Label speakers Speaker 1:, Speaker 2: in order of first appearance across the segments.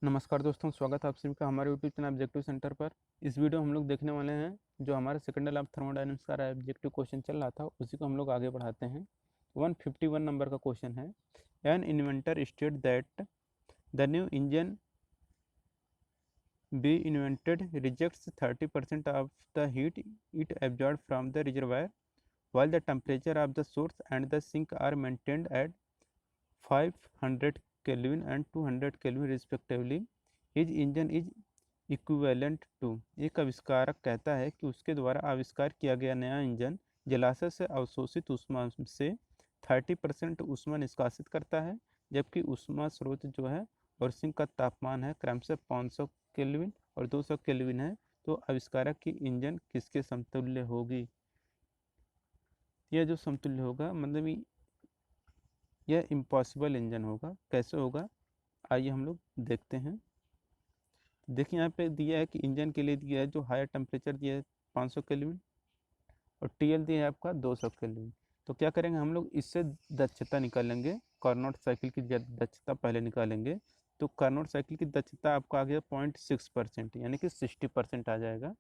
Speaker 1: नमस्कार दोस्तों, स्वागत है आप सभी का हमारे यूट्यूब चैनल ऑब्जेक्टिव सेंटर पर। इस वीडियो हम लोग देखने वाले हैं जो हमारे सेकेंड लैब थर्मोडायनेमिक्स का ऑब्जेक्टिव क्वेश्चन चल रहा था, उसी को हम लोग आगे बढ़ाते हैं। 151 नंबर का क्वेश्चन है। An inventor state that the new engine be invented rejects 30% of the heat it absorb from the reservoir while the temperature of the source and the sink are maintained at 500 Kelvin and 200 Kelvin respectively. His engine is equivalent to। एक आविष्कारक कहता है कि उसके द्वारा आविष्कार किया गया नया इंजन जलाशय से अवशोषित ऊष्मा से 30% ऊष्मा निष्कासित करता है, जबकि ऊष्मा स्रोत जो है और सिंक का तापमान है क्रमशः 500 केल्विन और 200 केल्विन है। तो आविष्कारक की इंजन किसके समतुल्य होगी? यह जो समतुल्य होगा मतलब यह इम्पॉसिबल इंजन होगा। कैसे होगा आइए हम लोग देखते हैं। देखिए यहाँ पे दिया है कि इंजन के लिए दिया है जो हायर टेम्परेचर दिया है 500 केल्विन और टीएल दिया है आपका 200 केल्विन। तो क्या करेंगे हम लोग इससे दक्षता निकालेंगे। कार्नोट साइकिल की दक्षता पहले निकालेंगे। तो कार्नोट साइकिल की दक्षता आपका आ गया 0.6%, यानी कि 60% आ जाएगा।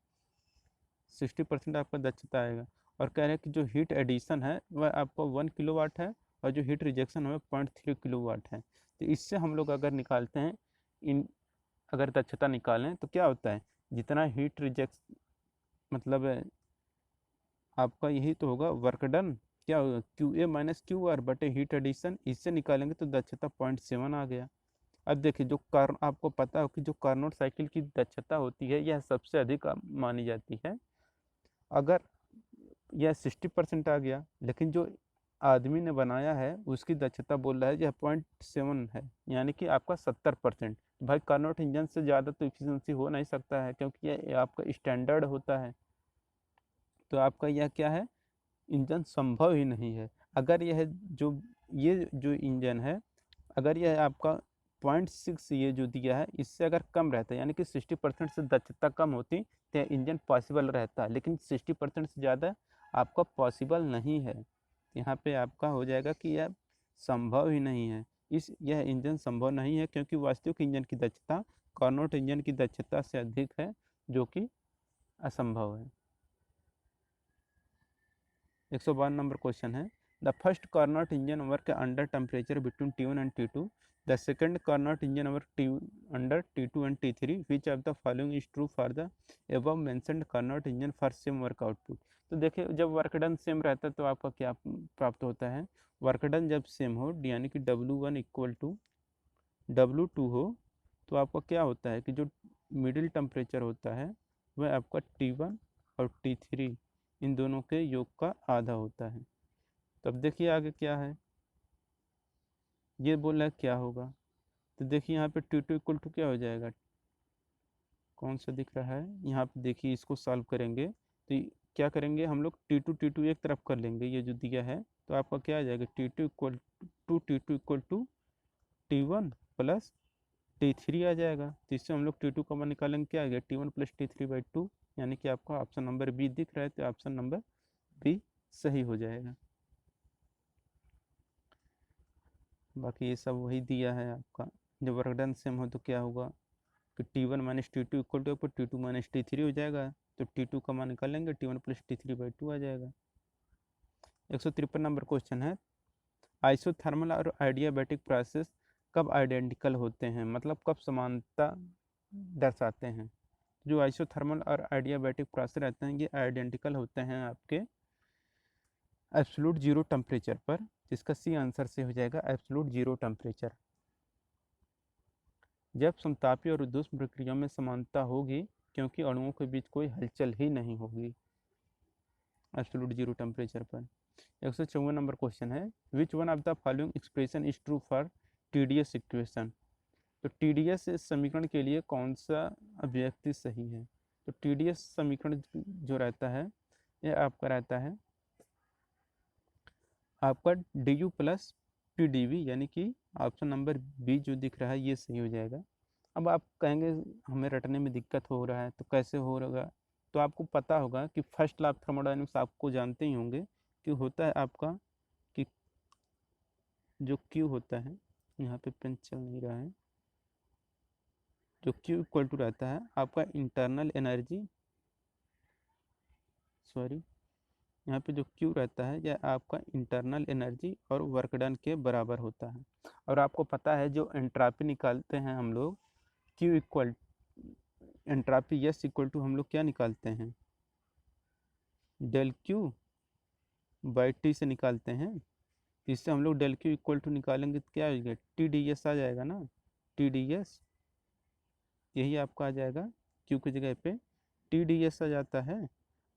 Speaker 1: 60% आपका दक्षता आएगा। और कह रहे हैं कि जो हीट एडिशन है वह आपको 1 किलोवाट है और जो हीट रिजेक्शन है 0.3 किलोवाट है। तो इससे हम लोग अगर निकालते हैं इन अगर दक्षता निकालें तो क्या होता है, जितना हीट रिजेक्ट मतलब आपका यही तो होगा वर्क डन, क्या होगा Q A minus Q R बटे हीट एडिशन। इससे निकालेंगे तो दक्षता 0.7 आ गया। अब देखिए जो कार आपको पता हो कि जो कार्नोट साइकिल की दक्षता होती है यह सबसे अधिक मानी जाती है। अगर यह 60% आ गया, लेकिन जो आदमी ने बनाया है उसकी दक्षता बोल रहा है यह 0.7 है, यानी कि आपका 70%। भाई कार्नोट इंजन से ज़्यादा तो इफिशियंसी हो नहीं सकता है, क्योंकि यह आपका स्टैंडर्ड होता है। तो आपका यह क्या है, इंजन संभव ही नहीं है। अगर यह जो ये जो इंजन है, अगर यह आपका 0.6 ये जो दिया है इससे अगर कम रहता है, यानी कि 60% से दक्षता कम होती तो इंजन पॉसिबल रहता है, लेकिन 60% से ज़्यादा आपका पॉसिबल नहीं है। यहाँ पे आपका हो जाएगा कि यह संभव ही नहीं है। यह इंजन संभव नहीं है क्योंकि वास्तविक इंजन की दक्षता कार्नोट इंजन की दक्षता से अधिक है, जो कि असंभव है। 152 नंबर क्वेश्चन है। The first Carnot engine work under temperature between T1 and T2। The second Carnot engine work under T2 and T3। Which of the following is true for the above mentioned Carnot engine for same work output. तो देखिए जब work done same रहता है तो आपका क्या प्राप्त होता है, वर्क डन जब सेम हो यानी कि W1 इक्वल टू W2 हो, तो आपका क्या होता है कि जो मिडिल टेम्परेचर होता है वह आपका T1 और T3 इन दोनों के योग का आधा होता है। तब देखिए आगे क्या है, ये बोल रहा है क्या होगा। तो देखिए यहाँ पे T2 इक्वल टू क्या हो जाएगा, कौन सा दिख रहा है यहाँ पे, देखिए इसको सॉल्व करेंगे तो क्या करेंगे हम लोग T2 एक तरफ कर लेंगे ये जो दिया है। तो आपका क्या आ जाएगा T2 equal to T1 plus T3 आ जाएगा। तो इससे हम लोग T2 का मान निकालेंगे, क्या आ गया T1 प्लस T3/2, यानी कि आपका ऑप्शन नंबर बी दिख रहा है। तो ऑप्शन नंबर बी सही हो जाएगा। बाकी ये सब वही दिया है आपका। जब वर्क डन सेम हो तो क्या होगा कि T1 minus T2 equal to T2 minus T3 हो जाएगा। तो T2 का मान निकालेंगे, T1 प्लस T3/2 आ जाएगा। 153 नंबर क्वेश्चन है। आइसोथर्मल और आइडियाबैटिक प्रोसेस कब आइडेंटिकल होते हैं, मतलब कब समानता दर्शाते हैं। जो आइसोथर्मल और आइडियाबैटिक प्रोसेस रहते हैं ये आइडेंटिकल होते हैं आपके एब्सोल्यूट जीरो टेम्परेचर पर, जिसका सी आंसर से हो जाएगा एब्सोल्यूट जीरो टेम्परेचर। जब समतापी और उद्दूष्म प्रक्रिया में समानता होगी, क्योंकि अणुओं के बीच कोई हलचल ही नहीं होगी एब्सोल्यूट जीरो टेम्परेचर पर। 154 नंबर क्वेश्चन है। Which one of the following expression is true for TDS equation. तो TDS समीकरण के लिए कौन सा अभिव्यक्ति सही है। तो TDS समीकरण जो रहता है यह आपका रहता है आपका DU प्लस TDV, यानी कि ऑप्शन नंबर बी जो दिख रहा है ये सही हो जाएगा। अब आप कहेंगे हमें रटने में दिक्कत हो रहा है तो कैसे हो रहा, तो आपको पता होगा कि फर्स्ट लॉ ऑफ थर्मोडायनेमिक्स आपको जानते ही होंगे कि होता है आपका कि जो Q होता है, यहाँ पे पेन चल नहीं रहा है, जो Q इक्वल टू रहता है आपका इंटरनल एनर्जी, सॉरी यहाँ पे जो Q रहता है यह आपका इंटरनल एनर्जी और वर्क डन के बराबर होता है। और आपको पता है जो एंट्रापी निकालते हैं हम लोग Q equal entropy S equal to हम लोग क्या निकालते हैं, डेल Q बाई T से निकालते हैं। इससे हम लोग डेल Q इक्वल टू निकालेंगे तो क्या हो जाएगा, TdS आ जाएगा ना, TdS यही आपका आ जाएगा, Q की जगह पे TdS आ जाता है।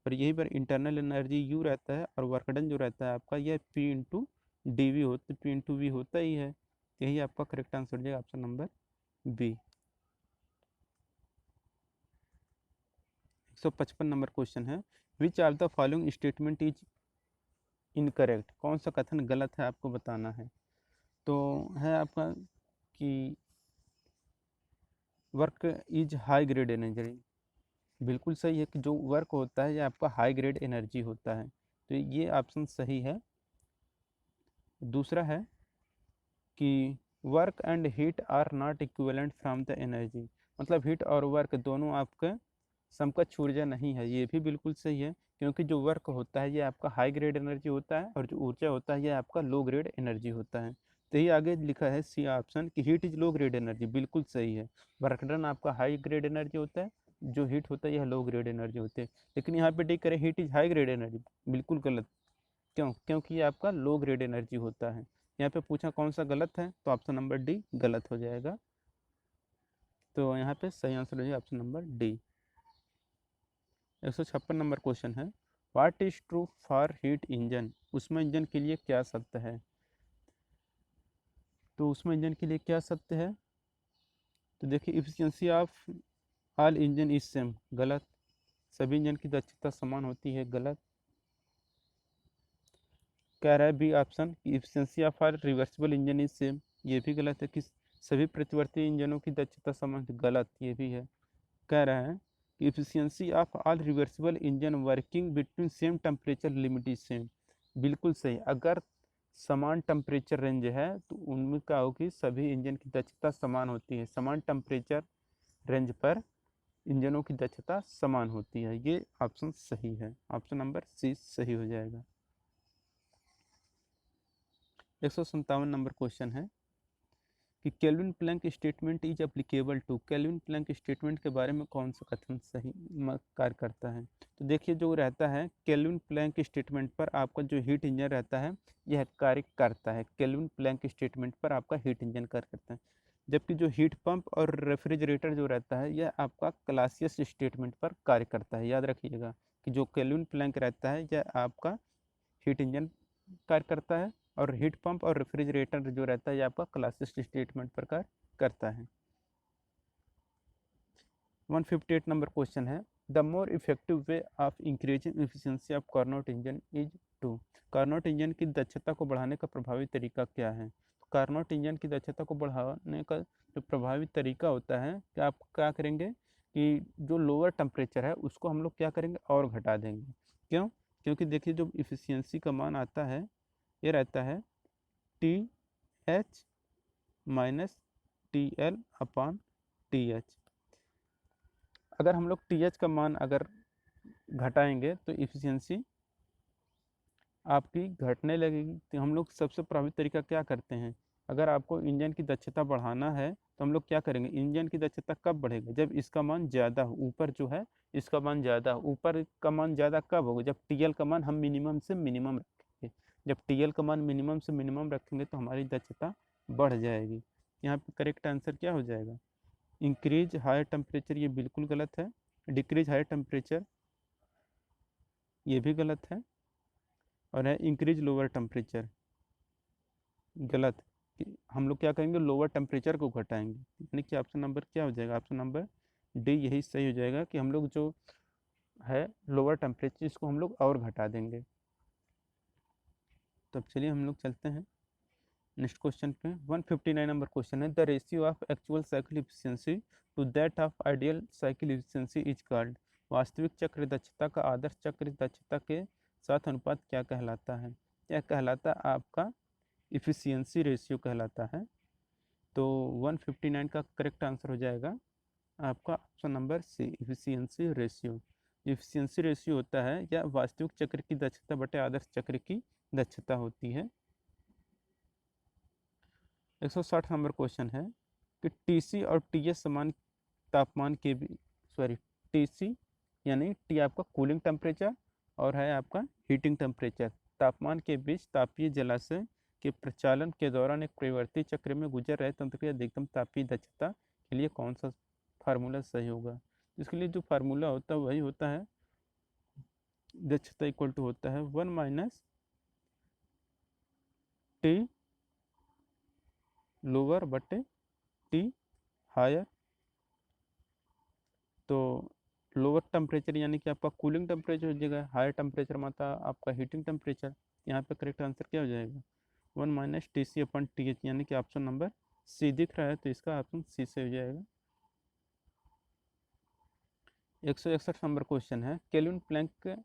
Speaker 1: और यही पर इंटरनल एनर्जी U रहता है और वर्क डन जो रहता है आपका यह P इंटू डी वी होता, P इंटू वी होता ही है। यही आपका करेक्ट आंसर हो जाएगा option number B. 155 number question है, which are the following statement is incorrect, कौन सा कथन गलत है आपको बताना है। तो है आपका कि work is high grade energy, बिल्कुल सही है कि जो वर्क होता है ये आपका हाई ग्रेड एनर्जी होता है, तो ये ऑप्शन सही है। दूसरा है कि work and heat are not equivalent from the energy, मतलब हीट और वर्क दोनों आपके समकक्ष ऊर्जा नहीं है, ये भी बिल्कुल सही है, क्योंकि जो वर्क होता है ये आपका हाई ग्रेड एनर्जी होता है और जो ऊर्जा होता है ये आपका लो ग्रेड एनर्जी होता है। तो यही आगे लिखा है सी ऑप्शन कि heat is low grade energy, बिल्कुल सही है। वर्क डन आपका हाई ग्रेड एनर्जी होता है, जो हीट होता है यह लो ग्रेड एनर्जी होती है। लेकिन यहाँ पे टिक करें heat is high grade energy, बिल्कुल गलत। क्यों, क्योंकि ये आपका लो ग्रेड एनर्जी होता है। यहाँ पे पूछा कौन सा गलत है, तो ऑप्शन नंबर डी गलत हो जाएगा। तो यहाँ पे सही आंसर हो जाएगा option number D. 156 number question है, what is true for heat engine, उसमें इंजन के लिए क्या सत्य है। तो उसमें इंजन के लिए क्या सत्य है, तो देखिए efficiency of all engine is same, गलत। सभी इंजन की दक्षता समान होती है, गलत। कह रहा है बी ऑप्शन कि efficiency of all reversible engine is same, ये भी गलत है कि सभी प्रतिवर्ती इंजनों की दक्षता समान, गलत, ये भी है। कह रहा है कि efficiency of all reversible engine working between same temperature limit is same, बिल्कुल सही। अगर समान टेम्परेचर रेंज है तो उनमें क्या होगी, सभी इंजन की दक्षता समान होती है, समान टेम्परेचर रेंज पर इंजनों की दक्षता समान होती है, ये ऑप्शन सही है, ऑप्शन नंबर सी सही हो जाएगा। 157 नंबर क्वेश्चन है कि Kelvin Planck statement is applicable to, Kelvin Planck statement के बारे में कौन सा कथन सही कार्य करता है। तो देखिए जो रहता है केल्विन प्लैंक स्टेटमेंट पर आपका जो हीट इंजन रहता है यह कार्य करता है, केल्विन प्लैंक स्टेटमेंट पर आपका हीट इंजन कार्य करता है। जबकि जो हीट पंप और रेफ्रिजरेटर जो रहता है यह आपका क्लासियस स्टेटमेंट पर कार्य करता है। याद रखिएगा कि जो केल्विन प्लैंक रहता है यह आपका हीट इंजन कार्य करता है और हीट पंप और रेफ्रिजरेटर जो रहता है ये आपका क्लासिक स्टेटमेंट पर कार्य करता है। 158 नंबर क्वेश्चन है, the more effective way of increasing efficiency of Carnot engine is to, Carnot engine की दक्षता को बढ़ाने का प्रभावी तरीका क्या है। कार्नोट इंजन की दक्षता को बढ़ाने का जो प्रभावी तरीका होता है कि आप क्या करेंगे कि जो लोअर टेम्परेचर है उसको हम लोग क्या करेंगे और घटा देंगे। क्यों, क्योंकि देखिए जो इफिशियंसी का मान आता है ये रहता है T H minus T L upon T H. अगर हम लोग टी एच का मान अगर घटाएंगे तो इफिशियंसी आपकी घटने लगेगी। तो हम लोग सबसे प्रभावी तरीका क्या करते हैं, अगर आपको इंजन की दक्षता बढ़ाना है तो हम लोग क्या करेंगे, इंजन की दक्षता कब बढ़ेगा, जब इसका मान ज़्यादा हो, ऊपर जो है इसका मान ज़्यादा हो। ऊपर का मान ज़्यादा कब होगा, जब टी एल का मान हम मिनिमम से मिनिमम रखेंगे। जब टी एल का मान मिनिमम से मिनिमम रखेंगे तो हमारी दक्षता बढ़ जाएगी। यहाँ पे करेक्ट आंसर क्या हो जाएगा, इंक्रीज हायर टेम्परेचर, ये बिल्कुल गलत है। डिक्रीज हायर टेम्परेचर ये भी गलत है। और है इंक्रीज लोअर टेम्परेचर, गलत। हम लोग क्या करेंगे, लोअर टेम्परेचर को घटाएंगे, यानी कि ऑप्शन नंबर क्या हो जाएगा, ऑप्शन नंबर डी यही सही हो जाएगा कि हम लोग जो है लोअर टेम्परेचर इसको हम लोग और घटा देंगे। तो अब चलिए हम लोग चलते हैं नेक्स्ट क्वेश्चन पे। 159 नंबर क्वेश्चन है, the ratio of actual cycle efficiency to that of ideal cycle efficiency is called, वास्तविक चक्र दक्षता का आदर्श चक्र दक्षता के साथ अनुपात क्या कहलाता है। क्या कहलाता है, आपका इफिशियंसी रेशियो कहलाता है। तो 159 का करेक्ट आंसर हो जाएगा आपका option number C efficiency ratio. Efficiency ratio होता है या वास्तविक चक्र की दक्षता बटे आदर्श चक्र की दक्षता होती है। 160 नंबर क्वेश्चन है कि टीसी और टीएस समान तापमान के भी, सॉरी, टीसी यानी टी आपका कूलिंग टेम्परेचर और है आपका हीटिंग टेम्परेचर, तापमान के बीच तापीय जलाशय के प्रचालन के दौरान एक परिवर्ती चक्र में गुजर रहे तंत्र की अधिकतम तापीय दक्षता के लिए कौन सा फार्मूला सही होगा। इसके लिए जो फार्मूला होता है वही होता है, दक्षता इक्वल टू होता है 1 माइनस टी लोअर बटे टी हायर। तो लोअर टेम्परेचर यानी कि आपका कूलिंग टेम्परेचर हो जाएगा, हायर टेम्परेचर माता आपका हीटिंग टेम्परेचर। यहाँ पे करेक्ट आंसर क्या हो जाएगा, 1 माइनस टी सी अपन टी एच, यानी कि ऑप्शन नंबर सी दिख रहा है तो इसका ऑप्शन सी से हो जाएगा। 161 नंबर क्वेश्चन है Kelvin Planck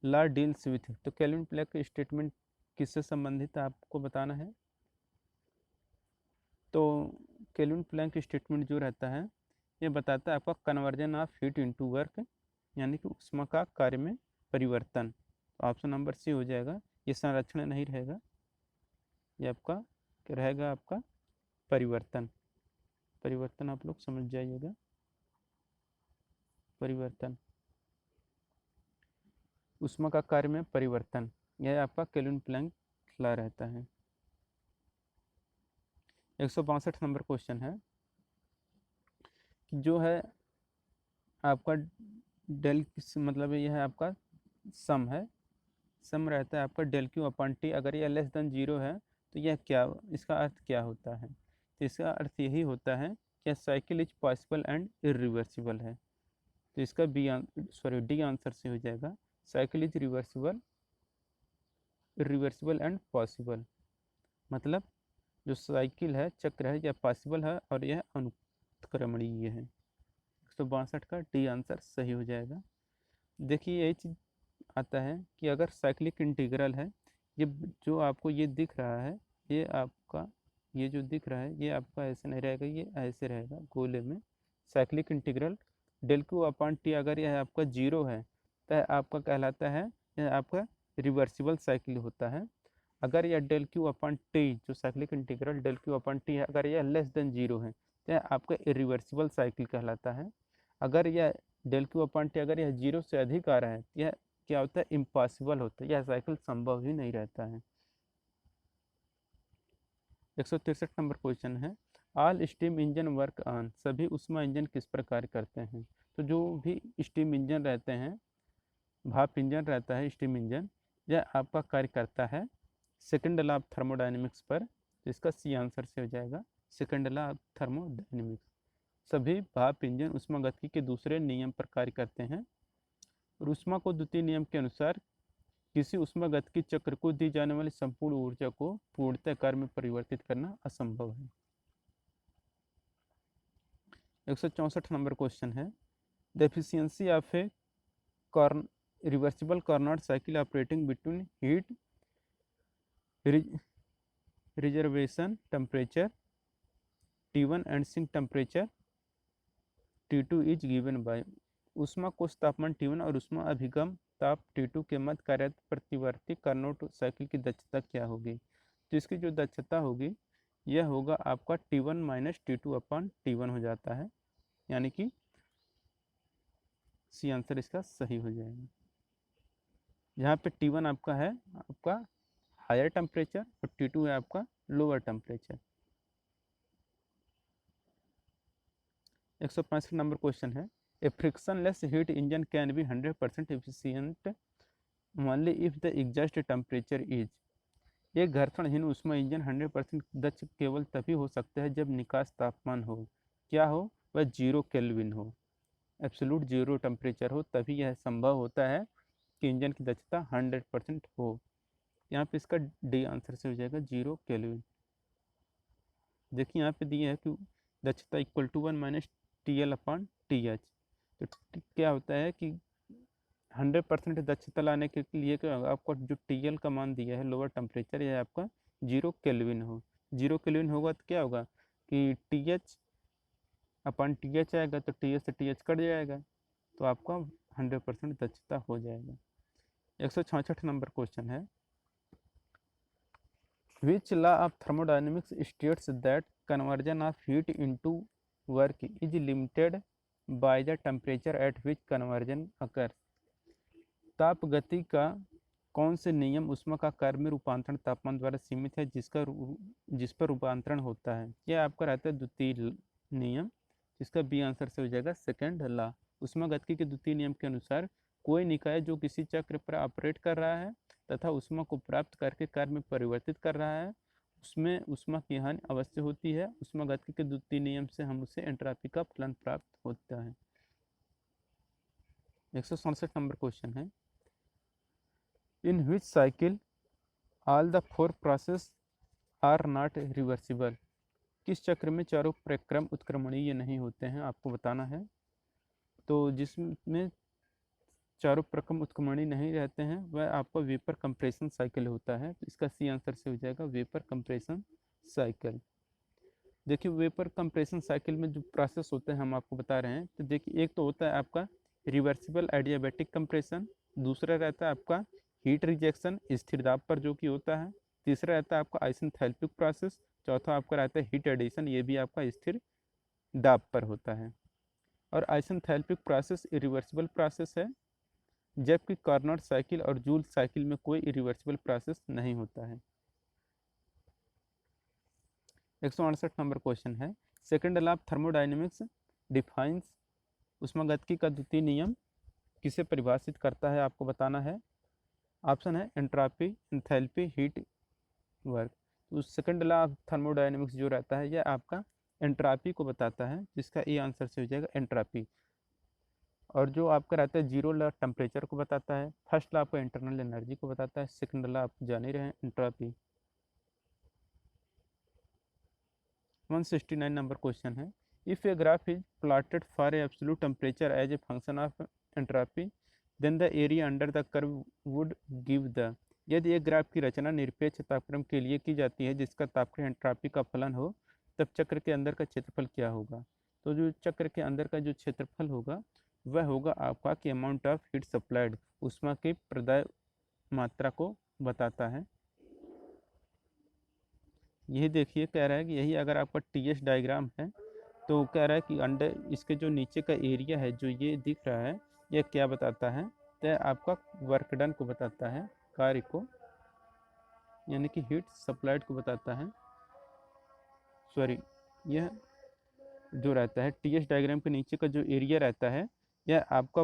Speaker 1: law deals with, तो केल्विन प्लैंक स्टेटमेंट किससे संबंधित है आपको बताना है। तो केल्विन प्लैंक स्टेटमेंट जो रहता है ये बताता है आपका conversion of heat into work, यानी कि ऊष्मा का कार्य में परिवर्तन। तो ऑप्शन नंबर सी हो जाएगा, ये संरक्षण नहीं रहेगा, ये आपका क्या रहेगा, आपका परिवर्तन। परिवर्तन आप लोग समझ जाइएगा, परिवर्तन, ऊष्मा का कार्य में परिवर्तन, यह आपका केल्विन प्लैंक लॉ रहता है। 162 नंबर क्वेश्चन है कि जो है आपका डेल, मतलब यह है आपका सम है, सम रहता है आपका डेल क्यू अपॉन टी, अगर यह लेस देन जीरो है तो यह क्या, इसका अर्थ क्या होता है। तो इसका अर्थ यही होता है कि cycle is possible and irreversible है। तो इसका बी, सॉरी, डी आंसर से हो जाएगा, cycle is reversible, irreversible and possible. मतलब जो साइकिल है, चक्र है, यह पॉसिबल है और यह अनुत्क्रमणीय है। 162 का डी आंसर सही हो जाएगा। देखिए यही चीज आता है कि अगर साइक्लिक इंटीग्रल है, ये जो आपको ये दिख रहा है, ये आपका, ये जो दिख रहा है ये आपका ऐसे नहीं रहेगा, ये ऐसे रहेगा गोले में। Cyclic integral del Q upon T अगर यह आपका जीरो है तो आपका कहलाता है, यह आपका रिवर्सिबल साइकिल होता है। अगर यह डेल क्यू अपॉन टी, जो cyclic integral del Q upon T है, अगर यह लेस देन जीरो है तो यह आपका इरिवर्सिबल साइकिल कहलाता है। अगर यह डेल क्यू अपॉन टी अगर यह जीरो से अधिक आ रहा है, यह क्या होता है, इम्पॉसिबल होता है, यह साइकिल संभव ही नहीं रहता है। 163 नंबर क्वेश्चन है all steam engine work on, सभी ऊष्मा इंजन किस प्रकार करते हैं। तो जो भी स्टीम इंजन रहते हैं, भाप इंजन रहता है स्टीम इंजन, यह आपका कार्य करता है सेकंड लॉ ऑफ थर्मोडायनेमिक्स पर। तो इसका सी आंसर से हो जाएगा, सेकंड लॉ ऑफ थर्मोडायनेमिक्स। सभी भाप इंजन ऊष्मागतिकी के दूसरे नियम पर कार्य करते हैं और ऊष्मा को द्वितीय नियम के अनुसार किसी ऊष्मागतिकी चक्र को दी जाने वाली संपूर्ण ऊर्जा को पूर्णतः कार्य में परिवर्तित करना असंभव है। 164 नंबर क्वेश्चन है the efficiency of a reversible Carnot cycle operating between heat reservation temperature T1 and sink temperature T2 is given by, ऊष्मा कोश तापमान T1 और ऊष्मा अभिगम ताप T2 के मध्य कार्यरत प्रतिवर्ती कार्नोट साइकिल की दक्षता क्या होगी। तो इसकी जो दक्षता होगी यह होगा आपका T1 minus T2 upon T1 हो जाता है, यानी कि सी आंसर इसका सही हो जाएगा। यहाँ पे T1 आपका है आपका हायर टेम्परेचर और T2 है आपका लोअर टेम्परेचर। 165 नंबर क्वेश्चन है a frictionless heat engine can be 100% efficient only if the exhaust temperature is, एक घर्षणहीन ऊष्मा इंजन 100% दक्ष केवल तभी हो सकता है जब निकास तापमान हो, क्या हो, वह 0 केल्विन हो, एब्सोल्यूट 0 टेम्परेचर हो, तभी यह संभव होता है कि इंजन की दक्षता 100% हो। यहाँ पे इसका डी आंसर से हो जाएगा 0 केल्विन। देखिए यहाँ पे दिए है कि दक्षता equal to 1 minus T L upon T H. तो क्या होता है कि 100% दक्षता लाने के लिए क्या होगा, आपको जो टी एल का मान दिया है लोअर टेम्परेचर, यह आपका 0 केल्विन हो। 0 केल्विन होगा तो क्या होगा कि टी एच अपन टी एच आएगा तो टी एच से टी एच कट जाएगा, तो आपका 100% दक्षता हो जाएगा। 166 नंबर क्वेश्चन है, which law of thermodynamics states that conversion of heat into work is limited by the temperature at which conversion occur. ताप गति का कौन से नियम ऊष्मा का कार्य में रूपांतरण तापमान द्वारा सीमित है जिस पर रूपांतरण होता है? यह आपका रहता है द्वितीय नियम, जिसका बी आंसर से हो जाएगा सेकंड लॉ। ऊष्मागतिकी के द्वितीय नियम के अनुसार कोई निकाय जो किसी चक्र पर ऑपरेट कर रहा है तथा ऊष्मा को प्राप्त करके कार्य में परिवर्तित कर रहा है, उसमें ऊष्मा की हानि अवश्य होती है। ऊष्मागतिकी के द्वितीय नियम से हम उसे एंट्रॉपी का फलन प्राप्त होता है। 167 नंबर क्वेश्चन है, in which cycle all the four process are not reversible. किस चक्र में चारों प्रक्रम उत्क्रमणीय नहीं होते हैं, आपको बताना है। तो जिसमें चारों प्रक्रम उत्क्रमणीय नहीं रहते हैं वह आपका वेपर कंप्रेशन साइकिल होता है, तो इसका सी आंसर से हो जाएगा वेपर कंप्रेशन साइकिल। देखिए वेपर कंप्रेशन साइकिल में जो प्रोसेस होते हैं हम आपको बता रहे हैं, तो देखिए एक तो होता है आपका रिवर्सिबल एडियाबैटिक कंप्रेशन, दूसरा रहता है आपका हीट रिजेक्शन स्थिर दाब पर जो कि होता है, तीसरा रहता है आपका आइसेंथैल्पिक प्रोसेस, चौथा आपका रहता है हीट एडिशन, ये भी आपका स्थिर दाब पर होता है। और आइसेंथैल्पिक प्रोसेस इरिवर्सिबल प्रोसेस है, जबकि कार्नोट साइकिल और जूल साइकिल में कोई इरिवर्सिबल प्रोसेस नहीं होता है। 168 नंबर क्वेश्चन है, second law of thermodynamics defines. ऊष्मागतिकी का द्वितीय नियम किसे परिभाषित करता है, आपको बताना है। ऑप्शन है एंट्रोपी, एंथैल्पी, हीट, वर्क। तो सेकंड लॉ ऑफ थर्मोडायनेमिक्स जो रहता है यह आपका एंट्रोपी को बताता है, जिसका ए आंसर से हो जाएगा एंट्रोपी। और जो आपका रहता है जीरो लॉ टेम्परेचर को बताता है, फर्स्ट लॉ आपको इंटरनल एनर्जी को बताता है, सेकंड लॉ आप जान ही रहे हैं एंट्रोपी। 169 नंबर क्वेश्चन है, if a graph is plotted for absolute temperature as a function of entropy then the area under the curve would give the. यदि एक ग्राफ की रचना निरपेक्ष तापक्रम के लिए की जाती है जिसका तापक्रम एंट्रोपी का फलन हो, तब चक्र के अंदर का क्षेत्रफल क्या होगा? तो जो चक्र के अंदर का जो क्षेत्रफल होगा वह होगा आपका कि अमाउंट ऑफ हीट सप्लाइड, ऊष्मा की प्रदाय मात्रा को बताता है। यही देखिए कह रहा है कि यही अगर आपका टी एस डायग्राम है तो कह रहा है कि अंडर इसके जो नीचे का एरिया है जो ये दिख रहा है यह क्या बताता है, तो आपका वर्क डन को बताता है, कार्य को, यानी कि हीट सप्लाइड को बताता है। सॉरी, यह जो रहता है टी एस डायग्राम के नीचे का जो एरिया रहता है यह आपका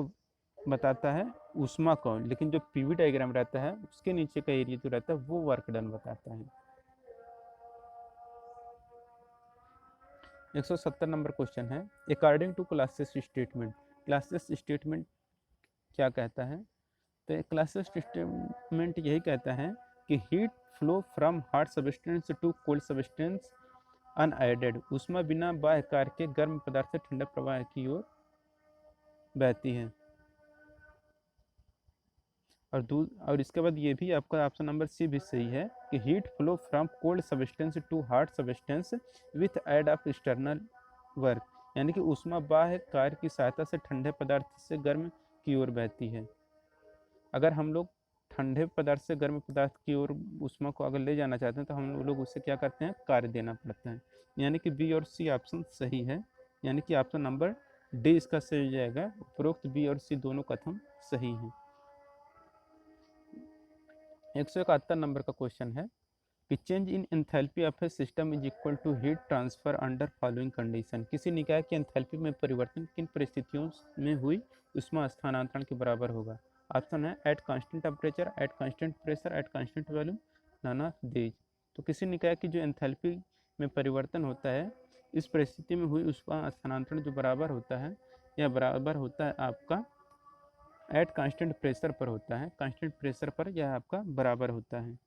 Speaker 1: बताता है ऊष्मा को, लेकिन जो पीवी डायग्राम रहता है उसके नीचे का एरिया जो रहता है वो वर्क डन बताता है। 170 नंबर क्वेश्चन है, according to Clausius statement. Clausius statement क्या कहता है? तो क्लासेस स्टेटमेंट यही कहता है कि heat flow from hot substance to cold substance unaided. ऊष्मा बिना बाह्य कार्य के गर्म पदार्थ से ठंडा प्रवाह की ओर बहती है। और इसके बाद ये भी आपका ऑप्शन नंबर सी भी सही है कि heat flow from cold substance to hot substance with aid of external work, यानी कि ऊष्मा बाह्य कार्य की सहायता से ठंडे पदार्थ से गर्म की ओर बहती है। अगर हम लोग ठंडे पदार्थ से गर्म पदार्थ की ओर ऊष्मा को अगर ले जाना चाहते हैं तो हम लोग उससे क्या करते हैं, कार्य देना पड़ता है। यानी कि बी और सी ऑप्शन सही है, यानी कि ऑप्शन नंबर डी इसका सही हो जाएगा। उपरोक्त बी और सी दोनों कथन सही हैं। 171 नंबर का क्वेश्चन है कि change in enthalpy of a system is equal to heat transfer under following condition. किसी निकाय की एंथैल्पी में परिवर्तन किन परिस्थितियों में हुई ऊष्मा स्थानांतरण के बराबर होगा? ऑप्शन है at constant temperature, at constant pressure, at constant volume, none of these. तो किसी निकाय की जो एंथैल्पी में परिवर्तन होता है इस परिस्थिति में हुई ऊष्मा स्थानांतरण जो बराबर होता है, यह बराबर होता है आपका एट कांस्टेंट प्रेशर पर होता है। कांस्टेंट प्रेशर पर यह आपका बराबर होता है।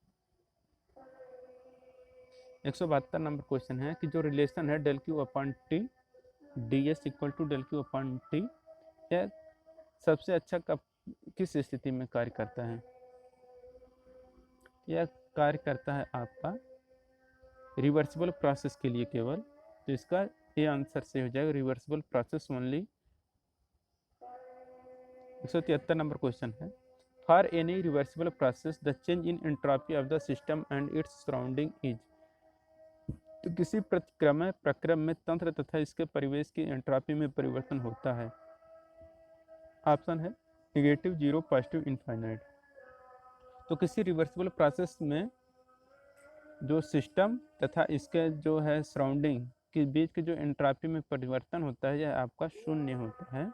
Speaker 1: 172 नंबर क्वेश्चन है कि जो रिलेशन है del Q upon T D S equal to del Q upon T, यह सबसे अच्छा कब किस स्थिति में कार्य करता है? यह कार्य करता है आपका रिवर्सिबल प्रोसेस के लिए केवल, तो इसका ये आंसर से हो जाएगा reversible process only. 173 number question है, for any reversible process the change in entropy of the system and its surrounding is. तो किसी प्रतिक्रमण प्रक्रम में तंत्र तथा इसके परिवेश की एंट्रोपी में परिवर्तन होता है। ऑप्शन है नेगेटिव, जीरो, पॉजिटिव, इनफाइनाइट। तो किसी रिवर्सिबल प्रोसेस में जो सिस्टम तथा इसके जो है सराउंडिंग के बीच के जो एंट्रोपी में परिवर्तन होता है यह आपका शून्य होता है।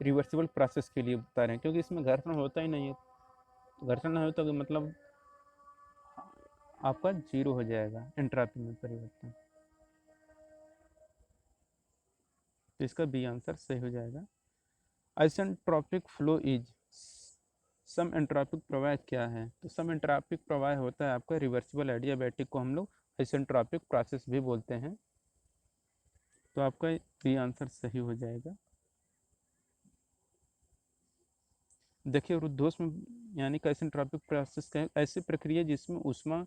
Speaker 1: रिवर्सिबल प्रोसेस के लिए बता रहे हैं, क्योंकि इसमें घर्षण होता ही नहीं है। तो घर्षण नहीं होता तो मतलब आपका जीरो हो जाएगा एंट्रोपी में परिवर्तन। तो इसका बी आंसर सही हो जाएगा। आइसेंट्रोपिक फ्लो इज, सम एंट्रोपिक प्रवाह क्या है? तो सम एंट्रोपिक प्रवाह होता है आपका रिवर्सिबल एडियाबैटिक को हम लोग आइसेंट्रोपिक प्रोसेस भी बोलते हैं। तो आपका बी आंसर सही हो जाएगा। देखिए रुद्धोष्म यानी कि आइसेंट्रोपिक प्रोसेस का ऐसी प्रक्रिया जिसमें ऊष्मा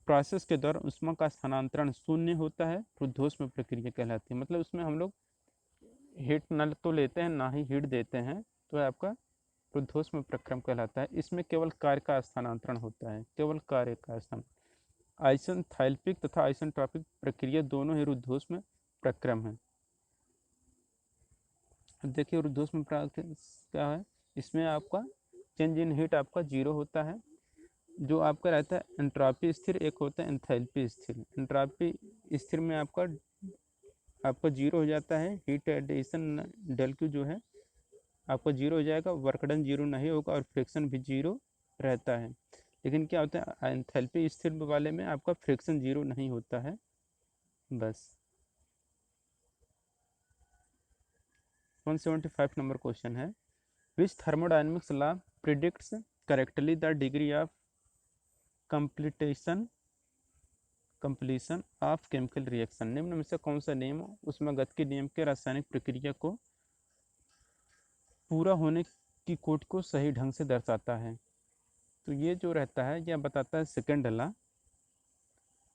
Speaker 1: प्रोसेस के दौरान ऊष्मा का स्थानांतरण शून्य होता है, रुद्धोष्म प्रक्रिया कहलाती है। मतलब उसमें हम लोग हीट न तो लेते हैं ना ही हीट देते हैं, तो आपका रुद्धोष्म प्रक्रम कहलाता है। इसमें केवल कार्य का स्थानांतरण होता है, केवल कार्य का स्थान। आइसेंथैल्पिक तथा आइसेंट्रोपिक प्रक्रिया दोनों ही रुद्धोष्म प्रक्रम है। देखिए रुद्धोष्म क्या है, इसमें आपका चेंज इन हीट आपका जीरो होता है। जो आपका रहता है एंट्रोपी स्थिर, एक होता है एंथैल्पी स्थिर। एंट्रोपी स्थिर में आपका जीरो हो जाता है, हीट एडिशन डेल क्यू जो है आपका जीरो हो जाएगा, वर्क डन जीरो नहीं होगा और फ्रिक्शन भी जीरो रहता है। लेकिन क्या होता है एंथैल्पी स्थिर वाले में आपका फ्रिक्शन जीरो नहीं होता है। बस 175 नंबर क्वेश्चन है, which thermodynamics law predicts correctly the degree of completion of chemical reaction. निम्न में से कौन सा नियम उष्मागतिकी नियम के रासायनिक प्रक्रिया को पूरा होने की कोट को सही ढंग से दर्शाता है? तो ये जो रहता है यह बताता है सेकंड लॉ।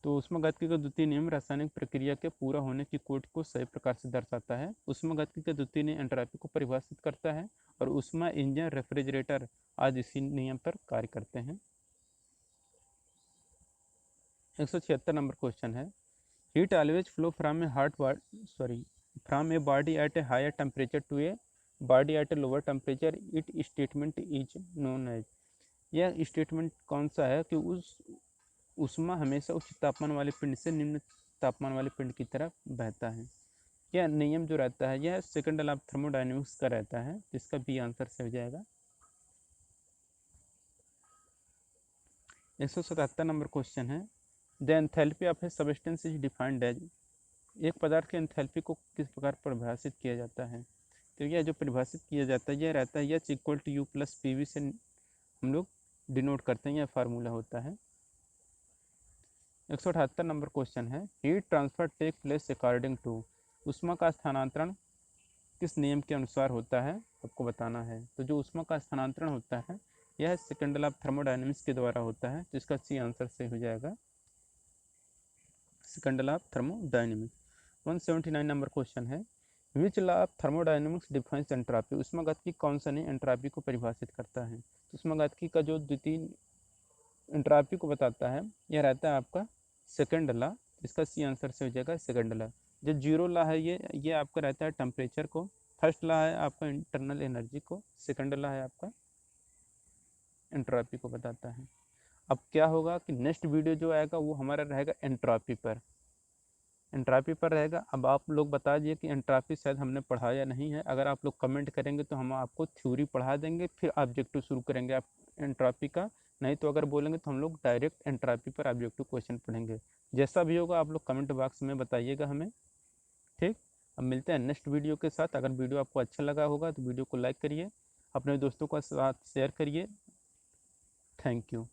Speaker 1: तो उष्मागतिकी का द्वितीय नियम रासायनिक प्रक्रिया के पूरा होने की कोट को सही प्रकार से दर्शाता है। उष्मागतिकी का द्वितीय नियम एंट्रोपी को परिभाषित करता है और उष्मा इंजन, रेफ्रिजरेटर आज इसी नियम पर कार्य करते हैं। 176 नंबर क्वेश्चन है, heat always flow from a body at a higher temperature to a body at a lower temperature, it statement is known as. यह स्टेटमेंट कौन सा है कि उस ऊष्मा हमेशा उच्च तापमान वाले पिंड से निम्न तापमान वाले पिंड की तरफ बहता है। यह नियम जो रहता है यह सेकंड लॉ ऑफ थर्मोडायनेमिक्स का रहता है। इसका बी आंसर से हो जाएगा। 177 नंबर क्वेश्चन है, the enthalpy of a substance is defined as. एक पदार्थ के एंथैल्पी को किस प्रकार परिभाषित किया जाता है? तो यह जो परिभाषित किया जाता है यह रहता है H equal to U plus P V से हम लोग डिनोट करते हैं, यह फार्मूला होता है। 178 नंबर क्वेश्चन है, heat transfer take place according to. ऊष्मा का स्थानांतरण किस नियम के अनुसार होता है आपको बताना है। तो जो ऊष्मा का स्थानांतरण होता है यह सेकंड लॉ ऑफ थर्मोडायनेमिक्स के द्वारा होता है। तो इसका सी आंसर से हो जाएगा second law of thermodynamics. 179 number question है, which law of thermodynamics defines entropy. उष्मागतिकी कौन सा नहीं एंट्रोपी को परिभाषित करता है? तो उष्मागतिकी का जो द्वितीय एंट्रोपी को बताता है यह रहता है आपका सेकंड लॉ। इसका सी आंसर से हो जाएगा सेकंड लॉ। जो जीरो लॉ है ये आपका रहता है टेम्परेचर को, फर्स्ट लॉ है आपका इंटरनल एनर्जी को, सेकंड लॉ है आपका एंट्रोपी को बताता है। अब क्या होगा कि नेक्स्ट वीडियो जो आएगा वो हमारा रहेगा एंट्रोपी पर रहेगा। अब आप लोग बता दिए कि एंट्रोपी शायद हमने पढ़ाया नहीं है। अगर आप लोग कमेंट करेंगे तो हम आपको थ्योरी पढ़ा देंगे, फिर ऑब्जेक्टिव शुरू करेंगे आप एंट्रोपी का। नहीं तो अगर बोलेंगे तो हम लोग डायरेक्ट एंट्रोपी पर ऑब्जेक्टिव क्वेश्चन पढ़ेंगे। जैसा भी होगा आप लोग कमेंट बॉक्स में बताइएगा हमें, ठीक। अब मिलते हैं नेक्स्ट वीडियो के साथ। अगर वीडियो आपको अच्छा लगा होगा तो वीडियो को लाइक करिए, अपने दोस्तों के साथ शेयर करिए। Thank you.